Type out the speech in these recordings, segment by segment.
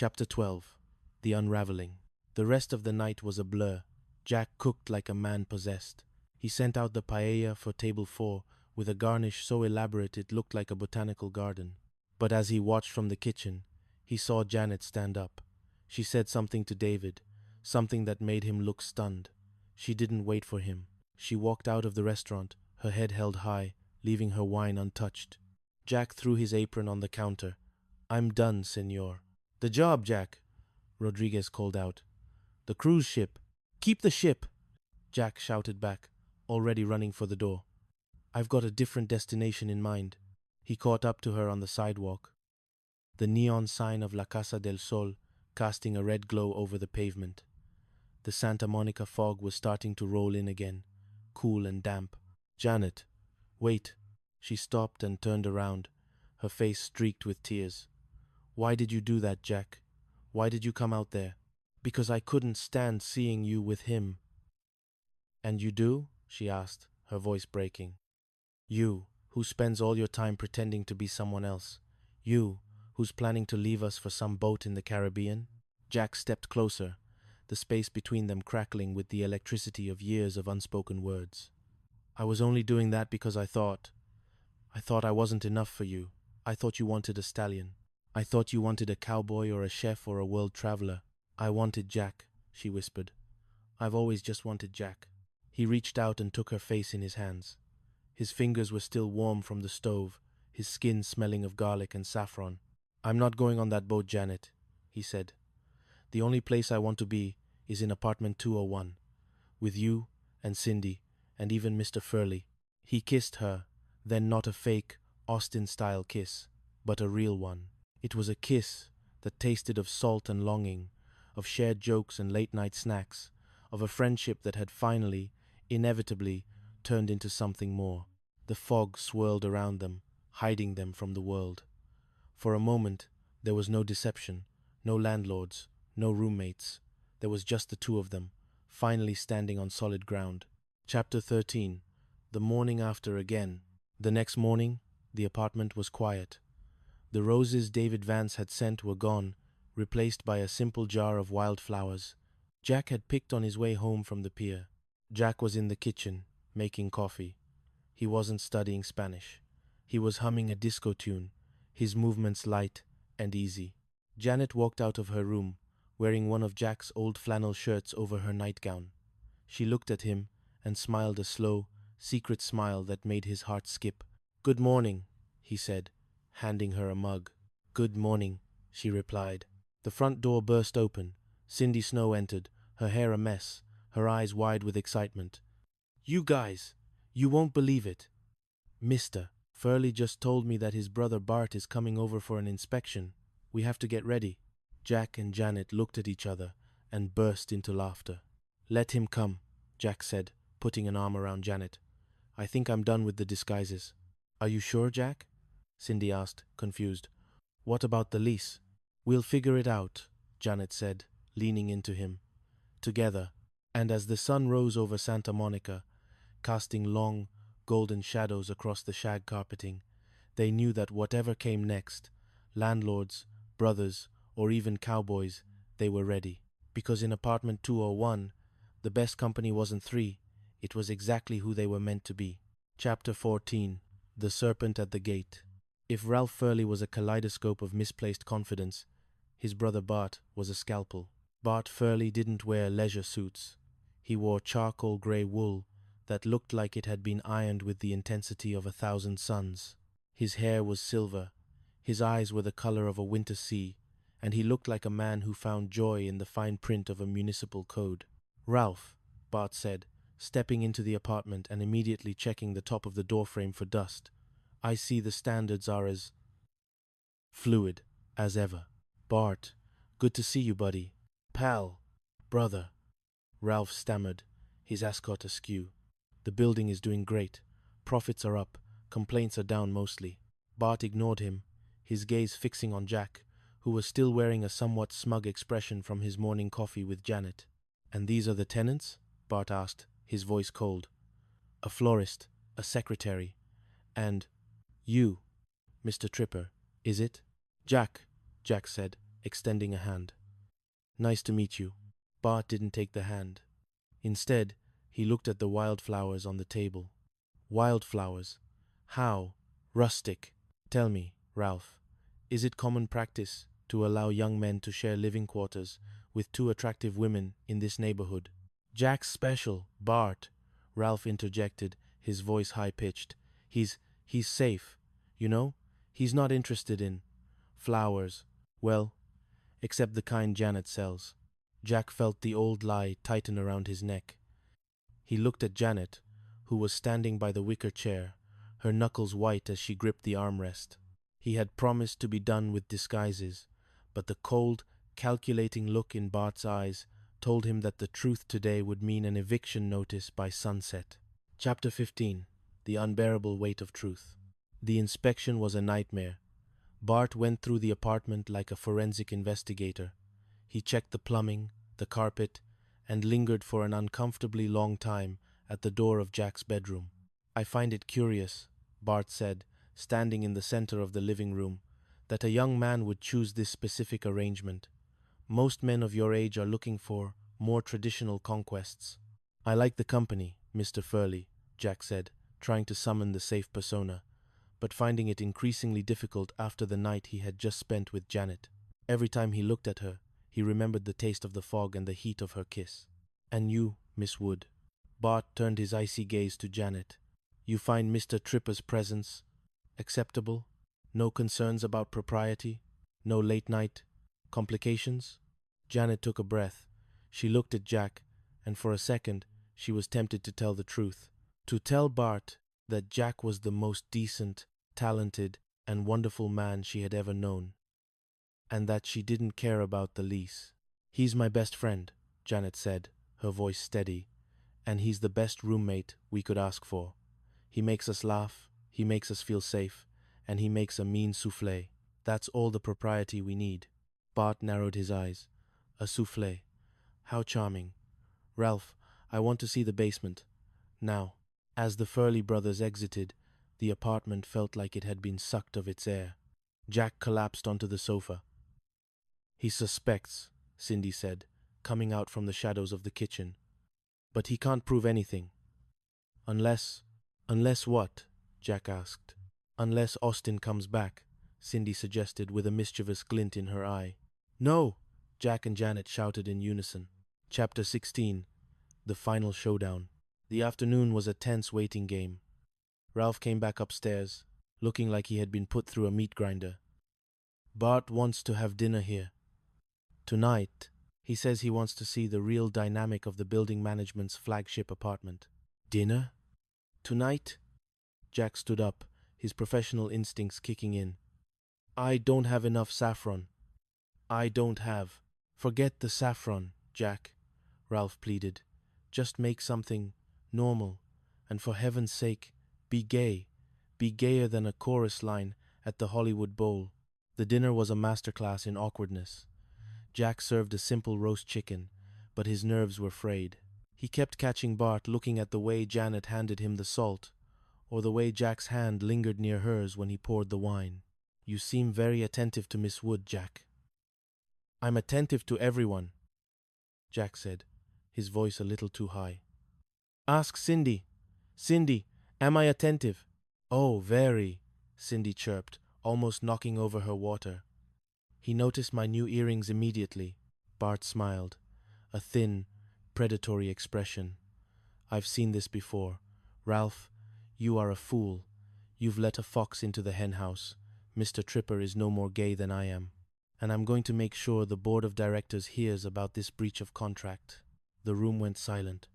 Chapter 12. The Unraveling. The rest of the night was a blur. Jack cooked like a man possessed. He sent out the paella for table 4 with a garnish so elaborate it looked like a botanical garden. But as he watched from the kitchen, he saw Janet stand up. She said something to David, something that made him look stunned. She didn't wait for him. She walked out of the restaurant, her head held high, leaving her wine untouched. Jack threw his apron on the counter. "I'm done, senor." "The job, Jack," Rodriguez called out. "The cruise ship." "Keep the ship," Jack shouted back, already running for the door. "I've got a different destination in mind." He caught up to her on the sidewalk, the neon sign of La Casa del Sol casting a red glow over the pavement. The Santa Monica fog was starting to roll in again, cool and damp. "Janet, wait." She stopped and turned around, her face streaked with tears. "Why did you do that, Jack? Why did you come out there?" "Because I couldn't stand seeing you with him." "And you do?" she asked, her voice breaking. "You, who spends all your time pretending to be someone else. You, who's planning to leave us for some boat in the Caribbean?" Jack stepped closer, the space between them crackling with the electricity of years of unspoken words. "I was only doing that because I thought I wasn't enough for you. I thought you wanted a stallion. I thought you wanted a cowboy or a chef or a world traveler. I wanted Jack," she whispered. "I've always just wanted Jack." He reached out and took her face in his hands. His fingers were still warm from the stove, his skin smelling of garlic and saffron. "I'm not going on that boat, Janet," he said. "The only place I want to be is in apartment 201, with you and Cindy and even Mr. Furley." He kissed her, then not a fake, Austin-style kiss, but a real one. It was a kiss that tasted of salt and longing, of shared jokes and late-night snacks, of a friendship that had finally, inevitably, turned into something more. The fog swirled around them, hiding them from the world. For a moment, there was no deception, no landlords, no roommates. There was just the two of them, finally standing on solid ground. Chapter 13. The morning after again. The next morning, the apartment was quiet. The roses David Vance had sent were gone, replaced by a simple jar of wildflowers. Jack had picked on his way home from the pier. Jack was in the kitchen, making coffee. He wasn't studying Spanish. He was humming a disco tune, his movements light and easy. Janet walked out of her room, wearing one of Jack's old flannel shirts over her nightgown. She looked at him and smiled a slow, secret smile that made his heart skip. "Good morning," he said, handing her a mug. "Good morning," she replied. The front door burst open. Cindy Snow entered, her hair a mess, her eyes wide with excitement. "You guys, you won't believe it. Mr. Furley just told me that his brother Bart is coming over for an inspection. We have to get ready." Jack and Janet looked at each other and burst into laughter. "Let him come," Jack said, putting an arm around Janet. "I think I'm done with the disguises." "Are you sure, Jack?" Cindy asked, confused. "What about the lease?" "We'll figure it out," Janet said, leaning into him. "Together." And as the sun rose over Santa Monica, casting long, golden shadows across the shag carpeting, they knew that whatever came next, landlords, brothers, or even cowboys, they were ready. Because in apartment 201, the best company wasn't 3, it was exactly who they were meant to be. Chapter 14. The Serpent at the Gate. If Ralph Furley was a kaleidoscope of misplaced confidence, his brother Bart was a scalpel. Bart Furley didn't wear leisure suits. He wore charcoal gray wool that looked like it had been ironed with the intensity of 1,000 suns. His hair was silver, his eyes were the color of a winter sea, and he looked like a man who found joy in the fine print of a municipal code. "Ralph," Bart said, stepping into the apartment and immediately checking the top of the doorframe for dust, "I see the standards are as fluid as ever." "Bart, good to see you, buddy." "Pal, brother," Ralph stammered, his ascot askew. "The building is doing great. Profits are up, complaints are down mostly." Bart ignored him, his gaze fixing on Jack, who was still wearing a somewhat smug expression from his morning coffee with Janet. "And these are the tenants?" Bart asked, his voice cold. "A florist, a secretary, and you, Mr. Tripper, is it?" Jack said, extending a hand. Nice to meet you. Bart didn't take the hand. Instead, he looked at the wildflowers on the table. Wildflowers? How? Rustic. Tell me, Ralph, is it common practice to allow young men to share living quarters with two attractive women in this neighborhood? Jack's special, Bart, Ralph interjected, his voice high-pitched. He's safe, you know? He's not interested in flowers. Well, except the kind Janet sells. Jack felt the old lie tighten around his neck. He looked at Janet, who was standing by the wicker chair, her knuckles white as she gripped the armrest. He had promised to be done with disguises, but the cold, calculating look in Bart's eyes told him that the truth today would mean an eviction notice by sunset. Chapter 15. The Unbearable Weight of Truth. The inspection was a nightmare. Bart went through the apartment like a forensic investigator. He checked the plumbing, the carpet, and lingered for an uncomfortably long time at the door of Jack's bedroom. I find it curious, Bart said, standing in the center of the living room, that a young man would choose this specific arrangement. Most men of your age are looking for more traditional conquests. I like the company, Mr. Furley, Jack said, trying to summon the safe persona, but finding it increasingly difficult after the night he had just spent with Janet. Every time he looked at her, he remembered the taste of the fog and the heat of her kiss. And you, Miss Wood. Bart turned his icy gaze to Janet. You find Mr. Tripper's presence acceptable? No concerns about propriety? No late-night complications? Janet took a breath. She looked at Jack, and for a second she was tempted to tell the truth. To tell Bart that Jack was the most decent, talented, and wonderful man she had ever known, and that she didn't care about the lease. He's my best friend, Janet said, her voice steady, and he's the best roommate we could ask for. He makes us laugh, he makes us feel safe, and he makes a mean soufflé. That's all the propriety we need. Bart narrowed his eyes. A soufflé. How charming. Ralph, I want to see the basement. Now. As the Furley brothers exited, the apartment felt like it had been sucked of its air. Jack collapsed onto the sofa. He suspects, Cindy said, coming out from the shadows of the kitchen. But he can't prove anything. Unless what? Jack asked. Unless Austin comes back, Cindy suggested with a mischievous glint in her eye. No! Jack and Janet shouted in unison. Chapter 16. The Final Showdown. The afternoon was a tense waiting game. Ralph came back upstairs, looking like he had been put through a meat grinder. Bart wants to have dinner here. Tonight, he says he wants to see the real dynamic of the building management's flagship apartment. Dinner? Tonight? Jack stood up, his professional instincts kicking in. I don't have enough saffron. I don't have. Forget the saffron, Jack, Ralph pleaded. Just make something normal, and for heaven's sake, be gay. Be gayer than a chorus line at the Hollywood Bowl. The dinner was a masterclass in awkwardness. Jack served a simple roast chicken, but his nerves were frayed. He kept catching Bart looking at the way Janet handed him the salt, or the way Jack's hand lingered near hers when he poured the wine. You seem very attentive to Miss Wood, Jack. I'm attentive to everyone, Jack said, his voice a little too high. Ask Cindy. Cindy, am I attentive? Oh, very, Cindy chirped, almost knocking over her water. He noticed my new earrings immediately. Bart smiled, a thin, predatory expression. I've seen this before. Ralph, you are a fool. You've let a fox into the henhouse. Mr. Tripper is no more gay than I am. And I'm going to make sure the board of directors hears about this breach of contract. The room went silent.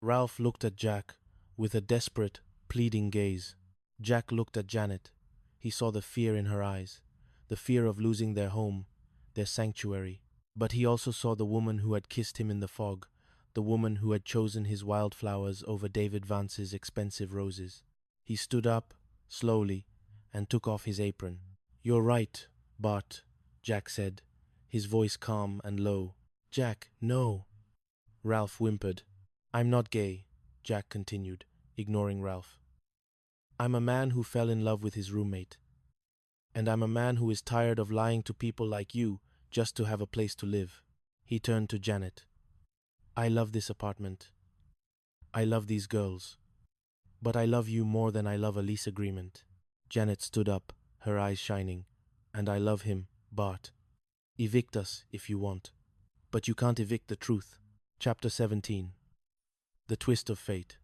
Ralph looked at Jack with a desperate, pleading gaze. Jack looked at Janet. He saw the fear in her eyes, the fear of losing their home, their sanctuary. But he also saw the woman who had kissed him in the fog, the woman who had chosen his wildflowers over David Vance's expensive roses. He stood up, slowly, and took off his apron. You're right, Bart, Jack said, his voice calm and low. Jack, no. Ralph whimpered. I'm not gay, Jack continued, ignoring Ralph. I'm a man who fell in love with his roommate. And I'm a man who is tired of lying to people like you just to have a place to live. He turned to Janet. I love this apartment. I love these girls. But I love you more than I love a lease agreement. Janet stood up, her eyes shining. And I love him, Bart. Evict us if you want. But you can't evict the truth. Chapter 17. The Twist of Fate.